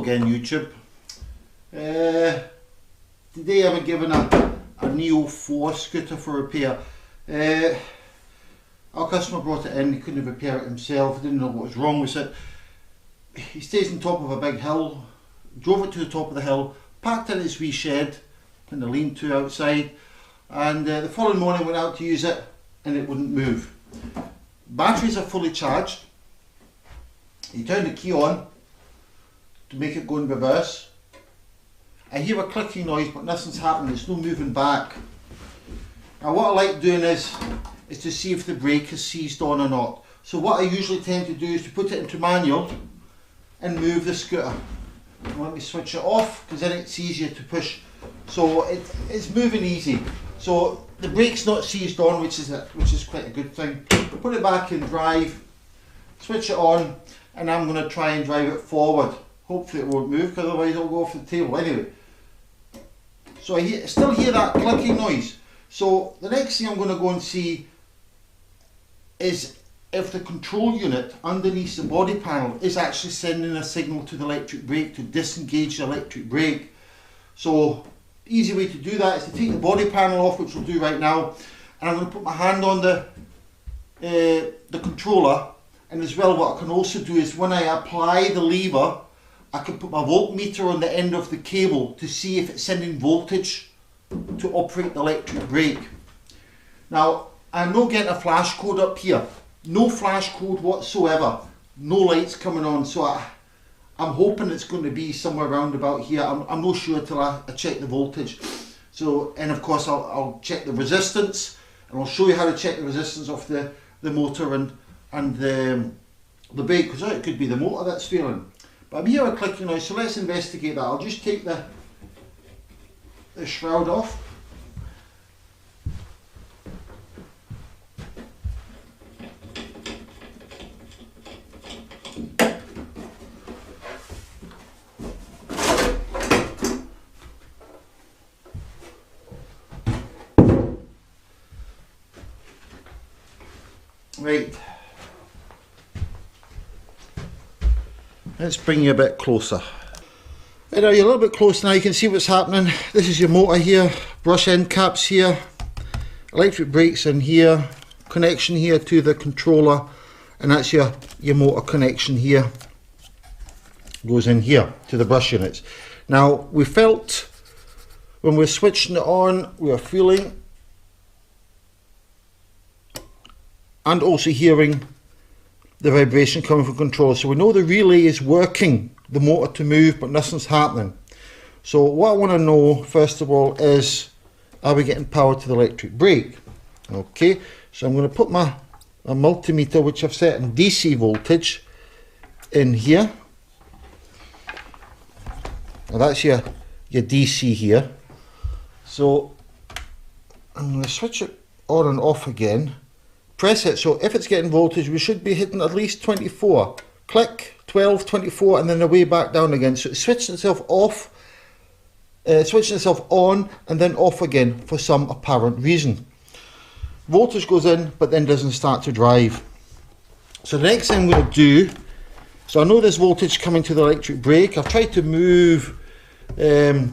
again, YouTube. Today I'm given a Neo 4 scooter for repair. Our customer brought it in, he couldn't repair it himself, didn't know what was wrong with it. He stays on top of a big hill, drove it to the top of the hill, parked in his wee shed, in the lean-to outside, and the following morning went out to use it and it wouldn't move. Batteries are fully charged. He turned the key on to make it go in reverse. I hear a clicking noise but nothing's happening, there's no moving back. Now what I like doing is to see if the brake is seized on or not. So what I usually tend to do is to put it into manual and move the scooter. And let me switch it off because then it's easier to push. So it's moving easy. So the brake's not seized on, which is quite a good thing. Put it back in drive, switch it on, and I'm going to try and drive it forward. Hopefully it won't move, because otherwise it'll go off the table. Anyway, so I still hear that clicking noise. So the next thing I'm going to go and see is if the control unit underneath the body panel is actually sending a signal to the electric brake to disengage the electric brake. So the easy way to do that is to take the body panel off, which we'll do right now, and I'm going to put my hand on the controller. And as well, what I can also do is when I apply the lever, I can put my voltmeter on the end of the cable to see if it's sending voltage to operate the electric brake. Now, I'm not getting a flash code up here. No flash code whatsoever. No lights coming on. So I'm hoping it's going to be somewhere around about here. I'm not sure until I check the voltage. So, and of course I'll check the resistance, and I'll show you how to check the resistance of the motor and the brake, because it could be the motor that's failing. But I'm here a clicking noise, so let's investigate that. I'll just take the shroud off. Right, let's bring you a bit closer. Right, now you're a little bit closer now, you can see what's happening. This is your motor here, brush end caps here, electric brakes in here, connection here to the controller, and that's your motor connection here, goes in here to the brush units. Now we felt when we're switching it on, we are feeling and also hearing the vibration coming from control. So we know the relay is working the motor to move, but nothing's happening. So what I want to know first of all is, are we getting power to the electric brake? Okay, so I'm going to put my multimeter, which I've set in DC voltage, in here. Now that's your DC here. So I'm going to switch it on and off again. Press it, so if it's getting voltage, we should be hitting at least 24. Click, 12, 24, and then away back down again. So it's switching itself off, switching itself on, and then off again for some apparent reason. Voltage goes in, but then doesn't start to drive. So the next thing I'm going to do, so I know there's voltage coming to the electric brake. I've tried to move the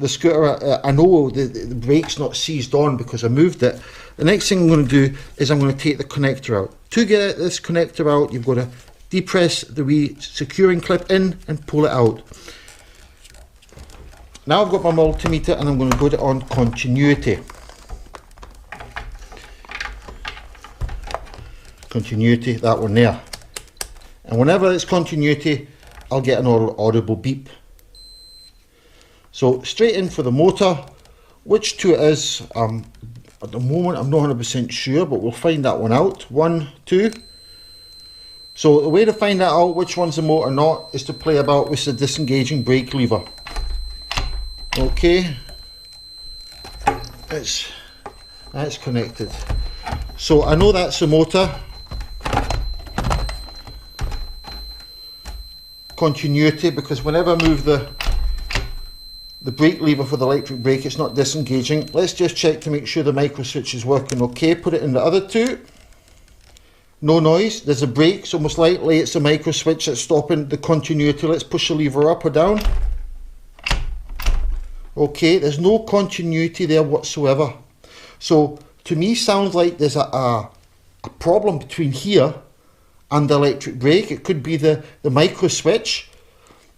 scooter. I know the brake's not seized on because I moved it. The next thing I'm going to do is I'm going to take the connector out. To get this connector out, you've got to depress the wee securing clip in and pull it out. Now I've got my multimeter and I'm going to put it on continuity. Continuity, that one there. And whenever it's continuity, I'll get an audible beep. So straight in for the motor. Which two it is, at the moment I'm not 100% sure, but we'll find that one out. 1, 2. So the way to find that out which one's the motor or not is to play about with the disengaging brake lever. Okay, that's connected. So I know that's the motor. Continuity, because whenever I move the brake lever for the electric brake, it's not disengaging. Let's just check to make sure the micro switch is working okay. Put it in the other two. No noise. There's a brake, so most likely it's a micro switch that's stopping the continuity. Let's push the lever up or down. Okay, there's no continuity there whatsoever. So to me sounds like there's a problem between here and the electric brake. It could be the micro switch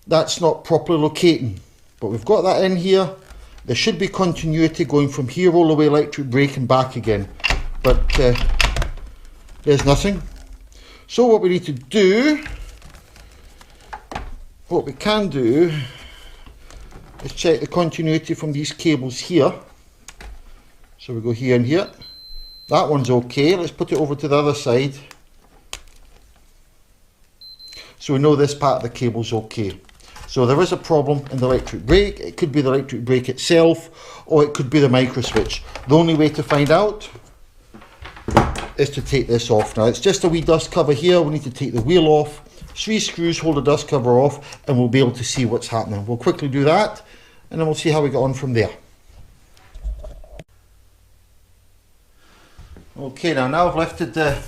that's not properly locating. But we've got that in here. There should be continuity going from here all the way electric brake and back again. But there's nothing. So what we need to do, what we can do, is check the continuity from these cables here. So we go here and here. That one's okay. Let's put it over to the other side. So we know this part of the cable's okay. So there is a problem in the electric brake. It could be the electric brake itself, or it could be the micro switch. The only way to find out is to take this off. Now it's just a wee dust cover here. We need to take the wheel off. 3 screws hold the dust cover off, and we'll be able to see what's happening. We'll quickly do that, and then we'll see how we get on from there. Okay, now I've lifted the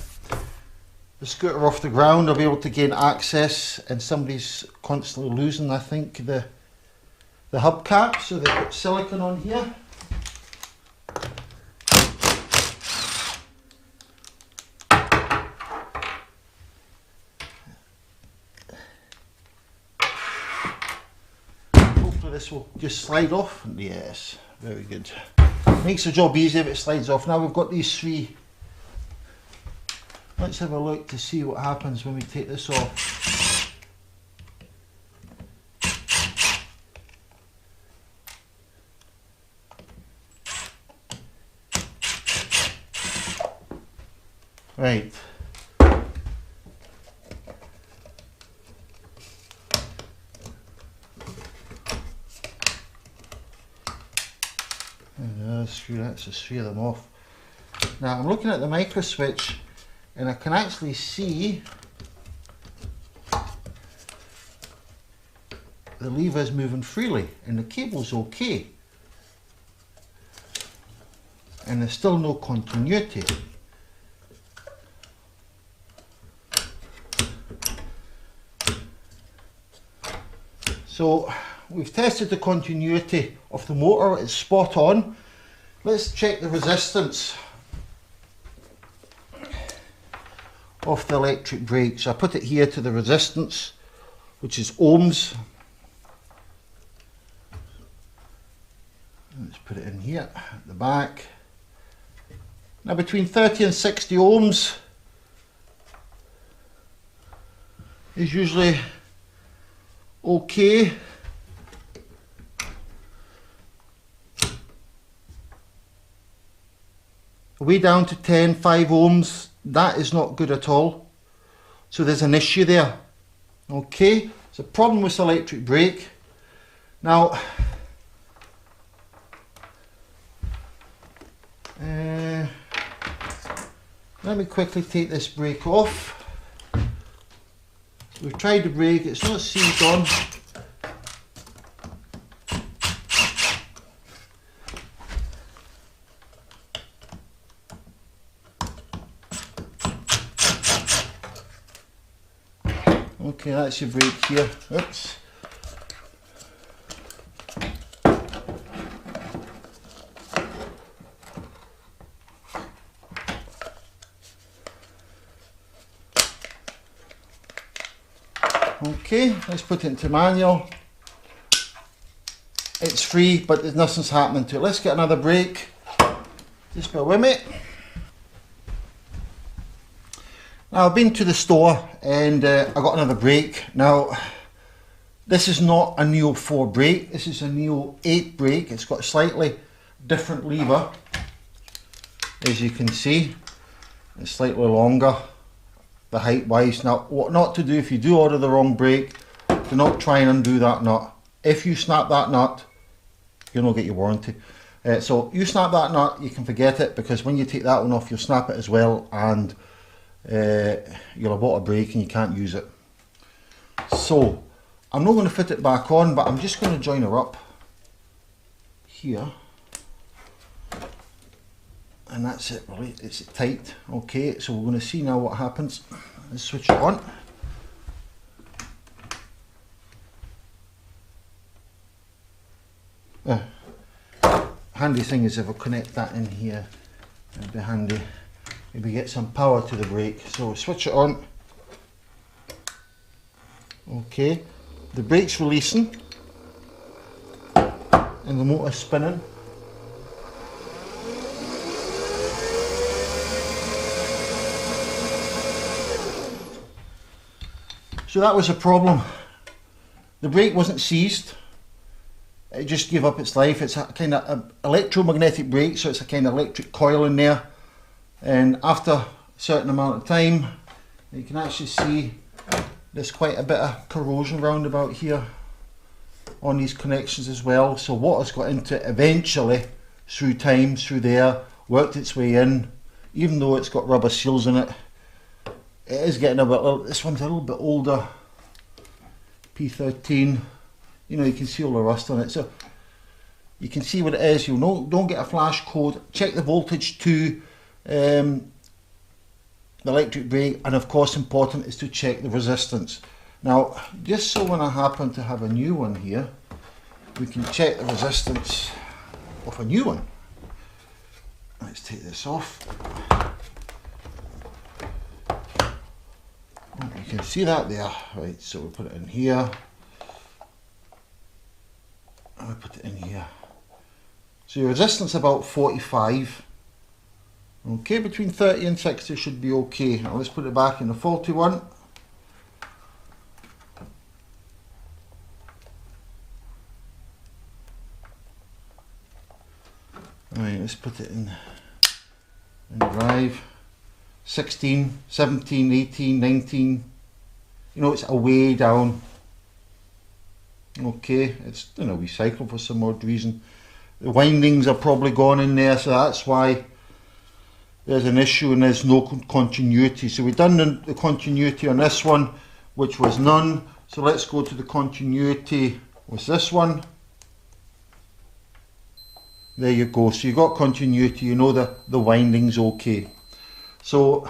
scooter off the ground. I'll be able to gain access, and somebody's constantly losing, I think, the hubcap. So they put silicone on here. Hopefully this will just slide off. Yes, very good. Makes the job easier if it slides off. Now we've got these 3. Let's have a look to see what happens when we take this off. Right. That's just 3 of them off. Now I'm looking at the micro switch, and I can actually see the lever is moving freely and the cable's okay, and there's still no continuity. So we've tested the continuity of the motor. It's spot on. Let's check the resistance of the electric brake. So I put it here to the resistance, which is ohms. Let's put it in here at the back. Now between 30 and 60 ohms is usually okay. Way down to 5 ohms, that is not good at all. So there's an issue there. Okay, it's a problem with electric brake. Now, let me quickly take this brake off. We've tried the brake, it's not seized on. Okay, that's your brake here. Oops. Okay, let's put it into manual. It's free, but there's nothing's happening to it. Let's get another brake. Just bear with me. Now I've been to the store and I got another brake. Now this is not a Neo 4 brake, this is a Neo 8 brake. It's got a slightly different lever, as you can see. It's slightly longer, the height wise. Now what not to do if you do order the wrong brake, do not try and undo that nut. If you snap that nut, you'll not get your warranty. So you snap that nut, you can forget it, because when you take that one off, you'll snap it as well, and you'll have bought a brake and you can't use it. So I'm not going to fit it back on, but I'm just going to join her up here. and that's it really, it's tight. Okay, so we're going to see now what happens. Let's switch it on. Handy thing is if I connect that in here, it'd be handy. Maybe get some power to the brake. So switch it on. Okay, the brake's releasing and the motor's spinning. So that was a problem. The brake wasn't seized. It just gave up its life. It's a kind of electromagnetic brake, so it's a kind of electric coil in there. And after a certain amount of time, you can actually see there's quite a bit of corrosion round about here on these connections as well. So water's got into it eventually through time, through there, worked its way in. Even though it's got rubber seals in it, it is getting a bit, this one's a little bit older, P13. You know, you can see all the rust on it, so you can see what it is. You don't get a flash code. Check the voltage to the electric brake, and of course important is to check the resistance. Now, just so when I happen to have a new one here, we can check the resistance of a new one. Let's take this off. Oh, you can see that there, right? So we put it in here. I put it in here. So your resistance about 45. Okay, between 30 and 60 should be okay. Now let's put it back in the faulty one. Right, let's put it in drive. 16, 17, 18, 19. You know, it's a way down. Okay, it's in a recycle for some odd reason. The windings are probably gone in there, so that's why there's an issue and there's no continuity. So we've done the continuity on this one, which was none. So let's go to the continuity with this one. There you go. So you've got continuity, you know the winding's okay. So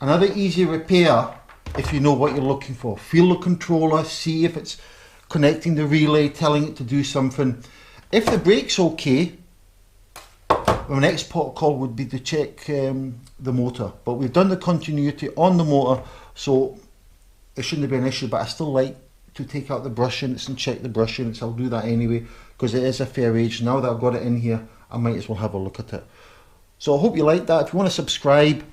another easy repair, if you know what you're looking for. Feel the controller, see if it's connecting the relay, telling it to do something. If the brake's okay, my next protocol would be to check the motor. But we've done the continuity on the motor, so it shouldn't be an issue. But I still like to take out the brush units and check the brush units. I'll do that anyway, because it is a fair age. Now that I've got it in here, I might as well have a look at it. So I hope you like that. If you want to subscribe,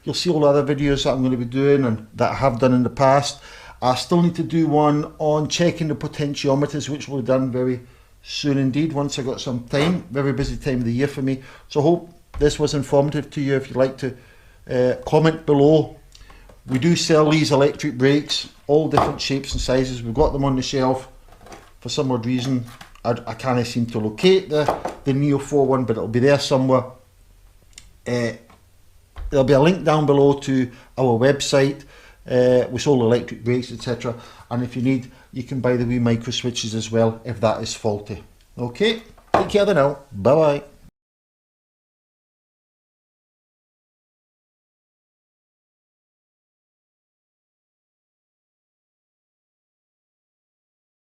you'll see all the other videos that I'm going to be doing and that I have done in the past. I still need to do one on checking the potentiometers, which will be done very soon indeed, once I got some time. Very busy time of the year for me. So I hope this was informative to you. If you'd like to comment below. We do sell these electric brakes, all different shapes and sizes. We've got them on the shelf. For some odd reason, I can't seem to locate the Neo 4 one, but it'll be there somewhere. There'll be a link down below to our website with all electric brakes, etc. And if you need, you can buy the wee micro switches as well if that is faulty. Okay, take care now. Bye bye.